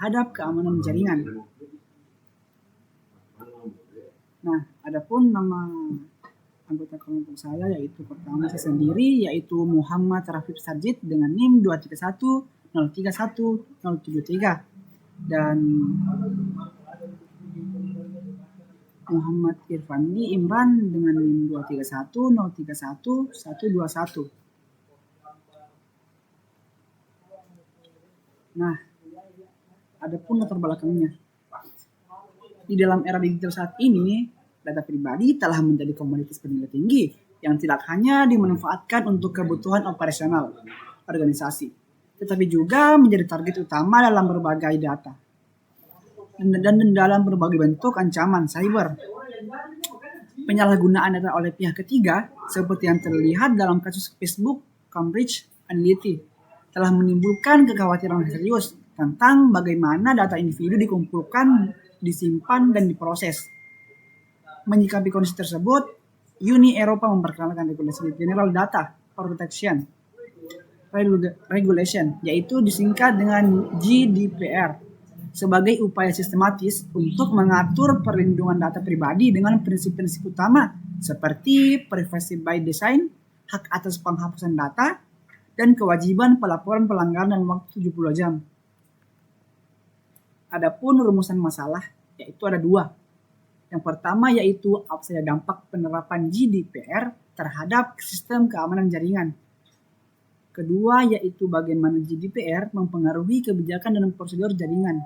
terhadap keamanan jaringan. Nah, adapun nama anggota kelompok saya yaitu pertama saya sendiri yaitu Muhammad Rafif Sarjid dengan NIM 2310310773 dan Muhammad Irfandi Imran dengan NIM 2310311121. Nah, adapun latar belakangnya. Di dalam era digital saat ini, data pribadi telah menjadi komoditas bernilai tinggi yang tidak hanya dimanfaatkan untuk kebutuhan operasional organisasi, tetapi juga menjadi target utama dalam berbagai data dan dalam berbagai bentuk ancaman cyber. Penyalahgunaan data oleh pihak ketiga, seperti yang terlihat dalam kasus Facebook Cambridge Analytica, telah menimbulkan kekhawatiran serius tentang bagaimana data individu dikumpulkan, disimpan, dan diproses. Menyikapi kondisi tersebut, Uni Eropa memperkenalkan regulasi General Data Protection Regulation, yaitu disingkat dengan GDPR, sebagai upaya sistematis untuk mengatur perlindungan data pribadi dengan prinsip-prinsip utama seperti privacy by design, hak atas penghapusan data, dan kewajiban pelaporan pelanggaran dalam waktu 70 jam. Adapun rumusan masalah yaitu ada dua. Yang pertama yaitu apa saja dampak penerapan GDPR terhadap sistem keamanan jaringan. Kedua yaitu bagaimana GDPR mempengaruhi kebijakan dan prosedur jaringan.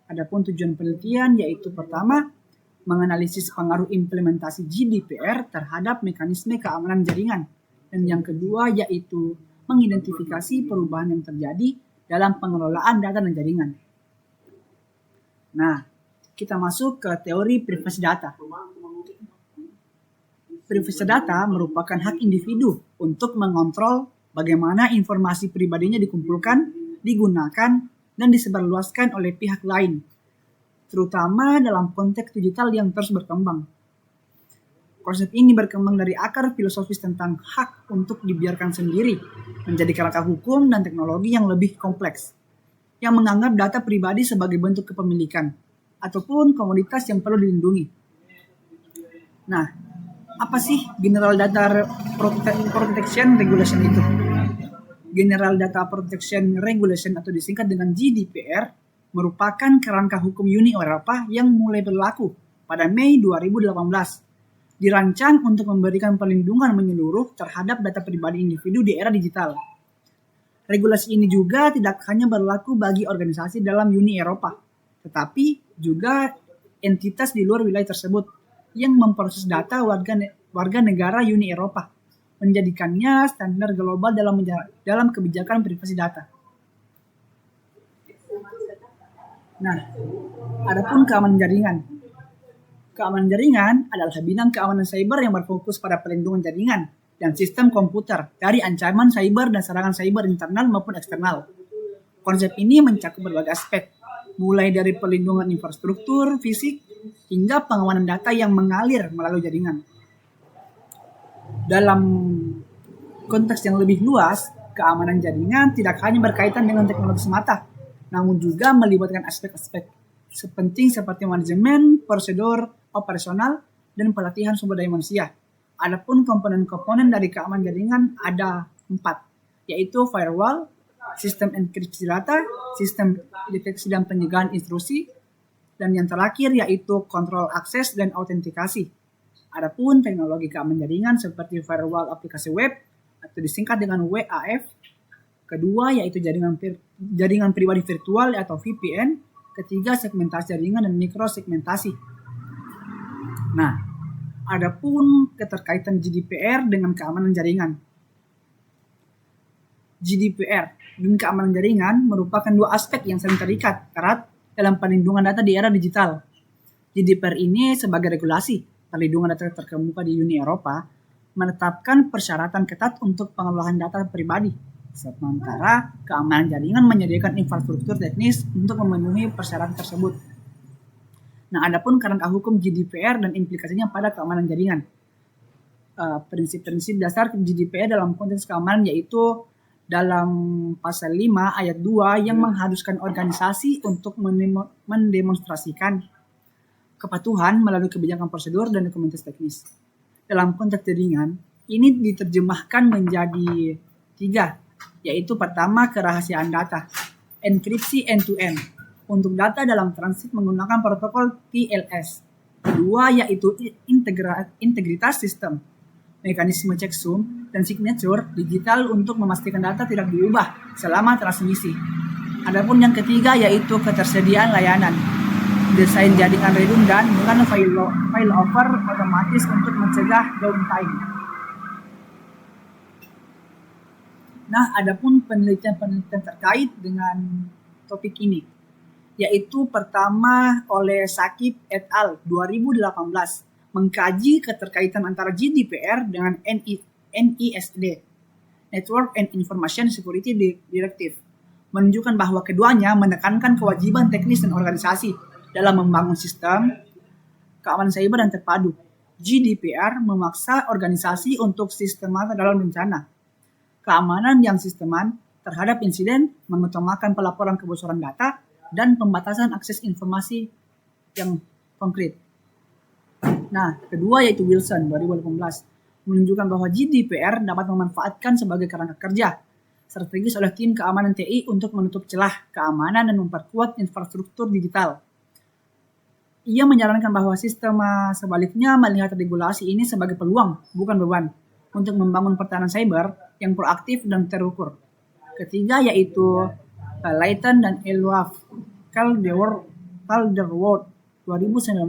Adapun tujuan penelitian yaitu pertama menganalisis pengaruh implementasi GDPR terhadap mekanisme keamanan jaringan. Dan yang kedua yaitu mengidentifikasi perubahan yang terjadi dalam pengelolaan data dan jaringan. Nah, kita masuk ke teori privasi data. Privasi data merupakan hak individu untuk mengontrol bagaimana informasi pribadinya dikumpulkan, digunakan, dan disebarluaskan oleh pihak lain, terutama dalam konteks digital yang terus berkembang. Konsep ini berkembang dari akar filosofis tentang hak untuk dibiarkan sendiri menjadi kerangka hukum dan teknologi yang lebih kompleks, yang menganggap data pribadi sebagai bentuk kepemilikan ataupun komoditas yang perlu dilindungi. Nah, apa sih General Data Protection Regulation itu? General Data Protection Regulation atau disingkat dengan GDPR merupakan kerangka hukum Uni Eropa yang mulai berlaku pada Mei 2018. Dirancang untuk memberikan perlindungan menyeluruh terhadap data pribadi individu di era digital. Regulasi ini juga tidak hanya berlaku bagi organisasi dalam Uni Eropa, tetapi juga entitas di luar wilayah tersebut yang memproses data warga negara Uni Eropa, menjadikannya standar global dalam kebijakan privasi data. Nah, adapun keamanan jaringan. Keamanan jaringan adalah bidang keamanan cyber yang berfokus pada perlindungan jaringan dan sistem komputer dari ancaman cyber dan serangan cyber internal maupun eksternal. Konsep ini mencakup berbagai aspek, mulai dari perlindungan infrastruktur fisik hingga pengamanan data yang mengalir melalui jaringan. Dalam konteks yang lebih luas, keamanan jaringan tidak hanya berkaitan dengan teknologi semata, namun juga melibatkan aspek-aspek penting seperti manajemen, prosedur, operasional, dan pelatihan sumber daya manusia. Adapun komponen-komponen dari keamanan jaringan ada 4, yaitu firewall, sistem enkripsi data, sistem deteksi dan pencegahan intrusi, dan yang terakhir yaitu kontrol akses dan autentikasi. Adapun teknologi keamanan jaringan seperti firewall aplikasi web atau disingkat dengan WAF, kedua yaitu jaringan pribadi virtual atau VPN, ketiga segmentasi jaringan dan mikrosegmentasi. Nah, adapun keterkaitan GDPR dengan keamanan jaringan. GDPR dan keamanan jaringan merupakan dua aspek yang saling terikat erat dalam perlindungan data di era digital. GDPR ini sebagai regulasi perlindungan data terkemuka di Uni Eropa menetapkan persyaratan ketat untuk pengelolaan data pribadi, sementara keamanan jaringan menyediakan infrastruktur teknis untuk memenuhi persyaratan tersebut. Nah, adapun kerangka hukum GDPR dan implikasinya pada keamanan jaringan. Prinsip-prinsip dasar GDPR dalam konteks keamanan yaitu dalam pasal 5 ayat 2 yang mengharuskan organisasi untuk mendemonstrasikan kepatuhan melalui kebijakan prosedur dan dokumentasi teknis. Dalam konteks jaringan, ini diterjemahkan menjadi 3, yaitu pertama kerahasiaan data, enkripsi end-to-end, untuk data dalam transit menggunakan protokol TLS. Kedua yaitu integritas sistem, mekanisme checksum dan signature digital untuk memastikan data tidak diubah selama transmisi. Adapun yang ketiga yaitu ketersediaan layanan, desain jaringan redundan dengan failover otomatis untuk mencegah downtime. Nah, adapun penelitian-penelitian terkait dengan topik ini, yaitu pertama oleh Sakib et al. 2018 mengkaji keterkaitan antara GDPR dengan NISD, Network and Information Security Directive, menunjukkan bahwa keduanya menekankan kewajiban teknis dan organisasi dalam membangun sistem keamanan cyber yang terpadu. GDPR memaksa organisasi untuk sistematis dalam rencana keamanan yang sisteman terhadap insiden, mengutamakan pelaporan kebocoran data, dan pembatasan akses informasi yang konkret. Nah, kedua yaitu Wilson 2018 menunjukkan bahwa GDPR dapat memanfaatkan sebagai kerangka kerja strategis oleh tim keamanan TI untuk menutup celah keamanan dan memperkuat infrastruktur digital. Ia menyarankan bahwa sistem sebaliknya melihat regulasi ini sebagai peluang, bukan beban, untuk membangun pertahanan cyber yang proaktif dan terukur. Ketiga yaitu Layton dan Elwaf Calderwood 2019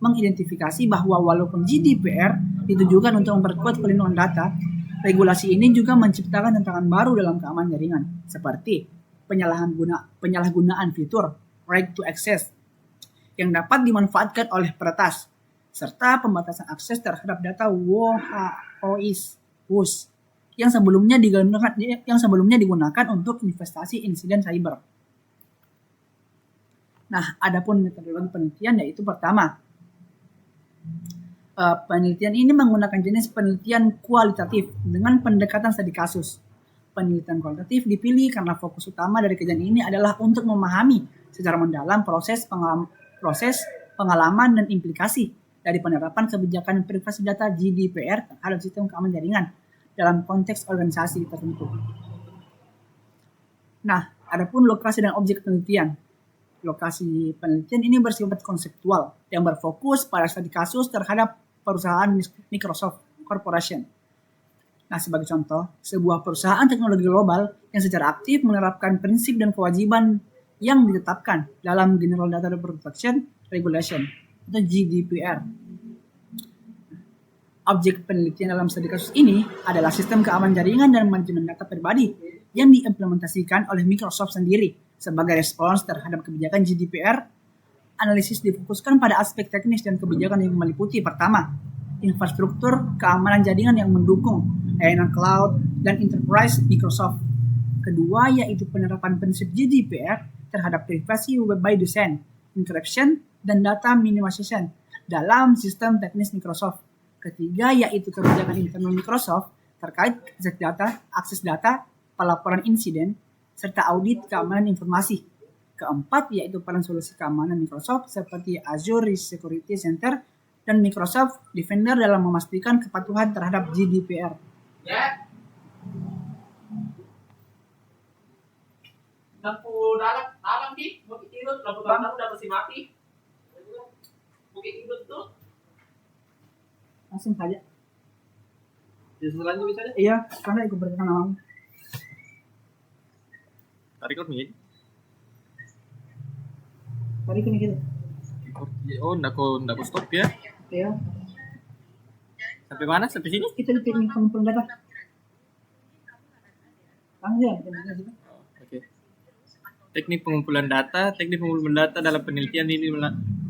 mengidentifikasi bahwa walaupun GDPR ditujukan untuk memperkuat perlindungan data, regulasi ini juga menciptakan tantangan baru dalam keamanan jaringan, seperti penyalahgunaan fitur right to access yang dapat dimanfaatkan oleh peretas, serta pembatasan akses terhadap data WHOIS yang sebelumnya digunakan untuk investasi insiden cyber. Nah, adapun metodologi penelitian yaitu pertama, penelitian ini menggunakan jenis penelitian kualitatif dengan pendekatan studi kasus. Penelitian kualitatif dipilih karena fokus utama dari kajian ini adalah untuk memahami secara mendalam proses pengalaman dan implikasi dari penerapan kebijakan privasi data GDPR terhadap sistem keamanan jaringan dalam konteks organisasi tertentu. Nah, adapun lokasi dan objek penelitian. Lokasi penelitian ini bersifat konseptual yang berfokus pada studi kasus terhadap perusahaan Microsoft Corporation. Nah, sebagai contoh, sebuah perusahaan teknologi global yang secara aktif menerapkan prinsip dan kewajiban yang ditetapkan dalam General Data Protection Regulation atau GDPR. Objek penelitian dalam studi kasus ini adalah sistem keamanan jaringan dan manajemen data pribadi yang diimplementasikan oleh Microsoft sendiri sebagai respons terhadap kebijakan GDPR. Analisis difokuskan pada aspek teknis dan kebijakan yang meliputi pertama, infrastruktur keamanan jaringan yang mendukung layanan cloud dan enterprise Microsoft. Kedua yaitu penerapan prinsip GDPR terhadap privasi web by design, encryption, dan data minimization dalam sistem teknis Microsoft. Ketiga yaitu kebijakan internal Microsoft terkait akses data, pelaporan insiden, serta audit keamanan informasi. Keempat yaitu peran solusi keamanan Microsoft seperti Azure Risk Security Center dan Microsoft Defender dalam memastikan kepatuhan terhadap GDPR. Lampu dalam di bukit tidur, lampu belakang udah pasti mati. Bukit tidur tuh Langsung saja. Selanjutnya bisa deh. Iya, karena ikut berkenan namamu. Tarik nih. Tadi kini gitu. Oh, ndak ko stop ya. Iya. Sampai mana? Sampai sini? Kita di teknik pengumpulan data. Langsung ya, Oke. Teknik pengumpulan data dalam penelitian ini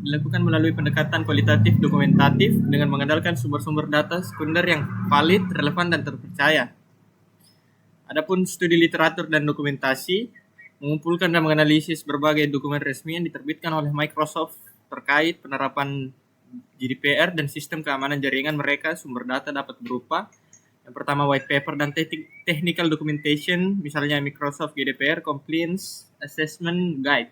dilakukan melalui pendekatan kualitatif dokumentatif dengan mengandalkan sumber-sumber data sekunder yang valid, relevan, dan terpercaya. Adapun studi literatur dan dokumentasi mengumpulkan dan menganalisis berbagai dokumen resmi yang diterbitkan oleh Microsoft terkait penerapan GDPR dan sistem keamanan jaringan mereka. Sumber data dapat berupa Yang pertama white paper dan technical documentation, misalnya Microsoft GDPR Compliance Assessment Guide.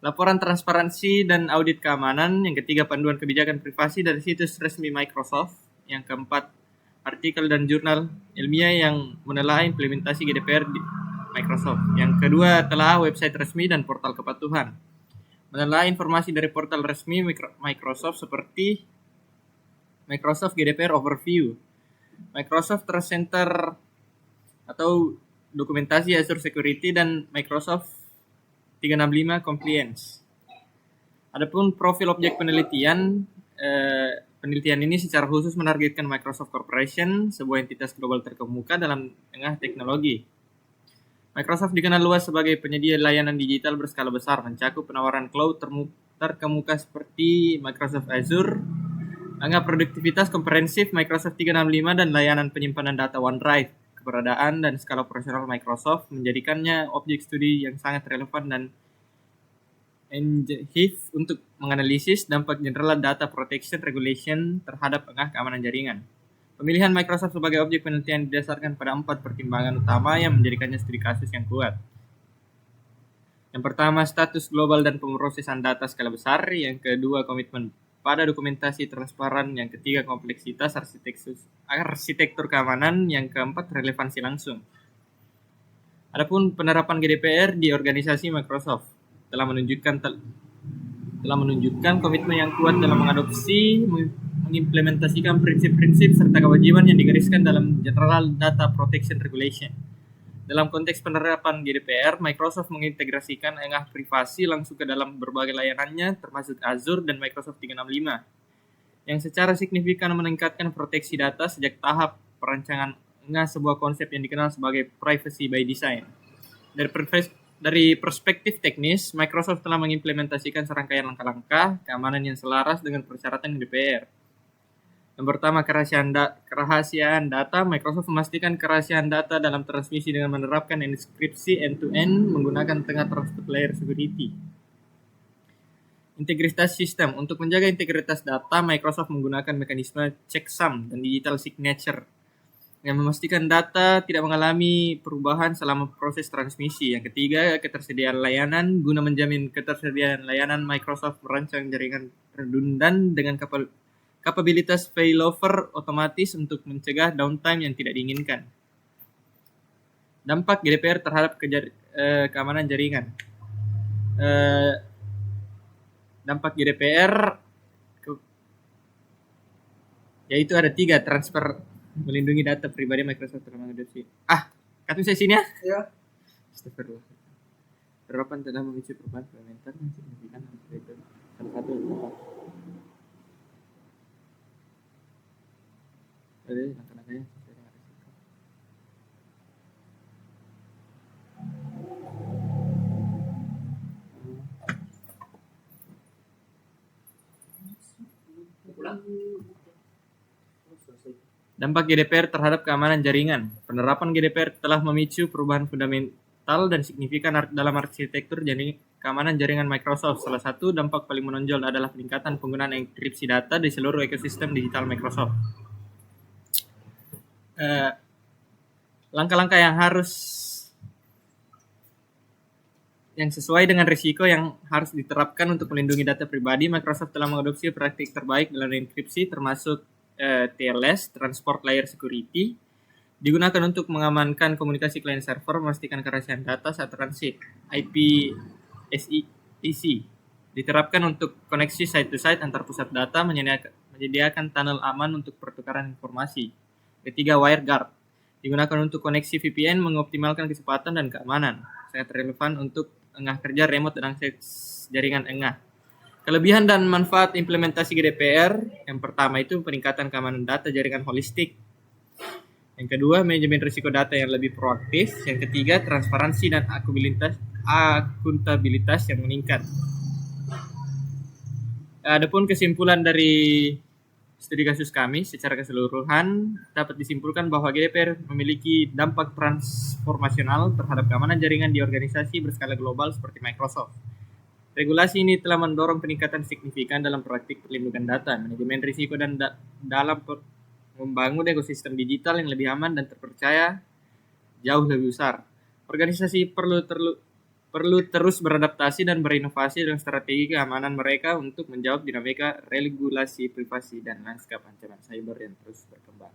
Laporan transparansi dan audit keamanan. Yang ketiga panduan kebijakan privasi dari situs resmi Microsoft. Yang keempat artikel dan jurnal ilmiah yang menelaah implementasi GDPR di Microsoft. Yang kedua telah website resmi dan portal kepatuhan. Menelaah informasi dari portal resmi Microsoft seperti Microsoft GDPR Overview, Microsoft Trust Center atau dokumentasi Azure Security, dan Microsoft 365 Compliance. Adapun profil objek penelitian, penelitian ini secara khusus menargetkan Microsoft Corporation, sebuah entitas global terkemuka dalam tengah teknologi. Microsoft dikenal luas sebagai penyedia layanan digital berskala besar, mencakup penawaran cloud terkemuka seperti Microsoft Azure, angka produktivitas komprehensif Microsoft 365, dan layanan penyimpanan data OneDrive. Keberadaan dan skala operasional Microsoft menjadikannya objek studi yang sangat relevan dan HIF untuk menganalisis dampak general data protection regulation terhadap keamanan jaringan. Pemilihan Microsoft sebagai objek penelitian didasarkan pada 4 pertimbangan utama yang menjadikannya studi kasus yang kuat. Yang pertama, status global dan pemrosesan data skala besar. Yang kedua, komitmen pada dokumentasi transparan. Yang ketiga, kompleksitas arsitektur keamanan. Yang keempat, relevansi langsung. Adapun penerapan GDPR di organisasi Microsoft telah menunjukkan komitmen yang kuat dalam mengadopsi, mengimplementasikan prinsip-prinsip serta kewajiban yang digariskan dalam General Data Protection Regulation. Dalam konteks penerapan GDPR, Microsoft mengintegrasikan engah privasi langsung ke dalam berbagai layanannya, termasuk Azure dan Microsoft 365, yang secara signifikan meningkatkan proteksi data sejak tahap perancangan engah, sebuah konsep yang dikenal sebagai privacy by design. Dari perspektif teknis, Microsoft telah mengimplementasikan serangkaian langkah-langkah keamanan yang selaras dengan persyaratan GDPR. Yang pertama, kerahasiaan data. Microsoft memastikan kerahasiaan data dalam transmisi dengan menerapkan enkripsi end-to-end menggunakan tengah transport layer security. Integritas sistem. Untuk menjaga integritas data, Microsoft menggunakan mekanisme checksum dan digital signature yang memastikan data tidak mengalami perubahan selama proses transmisi. Yang ketiga, ketersediaan layanan. Guna menjamin ketersediaan layanan, Microsoft merancang jaringan redundan dengan kapabilitas failover otomatis untuk mencegah downtime yang tidak diinginkan. Dampak GDPR terhadap keamanan jaringan. Dampak GDPR yaitu ada 3. Transfer melindungi data pribadi. Microsoft telah mengadopsi. Kata saya sini ya? Ya. Astagfirullah. Penerapan telah memicu perubahan fundamental yang signifikan itu. Salah satu. Jadi langkah-langkahnya sesuai dengan risiko. Dampak GDPR terhadap keamanan jaringan. Penerapan GDPR telah memicu perubahan fundamental dan signifikan dalam arsitektur keamanan jaringan Microsoft. Salah satu dampak paling menonjol adalah peningkatan penggunaan enkripsi data di seluruh ekosistem digital Microsoft. Langkah-langkah yang sesuai dengan risiko yang harus diterapkan untuk melindungi data pribadi. Microsoft telah mengadopsi praktik terbaik dalam enkripsi, termasuk TLS, Transport Layer Security, digunakan untuk mengamankan komunikasi client server, memastikan kerahasiaan data saat transit. IPsec diterapkan untuk koneksi site-to-site antar pusat data, menyediakan tunnel aman untuk pertukaran informasi. Ketiga, WireGuard digunakan untuk koneksi VPN, mengoptimalkan kecepatan dan keamanan. Sangat relevan untuk engah kerja remote dan akses jaringan engah. Kelebihan dan manfaat implementasi GDPR. Yang pertama itu peningkatan keamanan data jaringan holistik. Yang kedua, manajemen risiko data yang lebih proaktif. Yang ketiga, transparansi dan akuntabilitas yang meningkat. Adapun kesimpulan dari studi kasus kami secara keseluruhan dapat disimpulkan bahwa GDPR memiliki dampak transformasional terhadap keamanan jaringan di organisasi berskala global seperti Microsoft. Regulasi ini telah mendorong peningkatan signifikan dalam praktik perlindungan data, manajemen risiko dan dalam membangun ekosistem digital yang lebih aman dan terpercaya jauh lebih besar. Organisasi perlu terus beradaptasi dan berinovasi dengan strategi keamanan mereka untuk menjawab dinamika regulasi privasi dan lanskap ancaman cyber yang terus berkembang.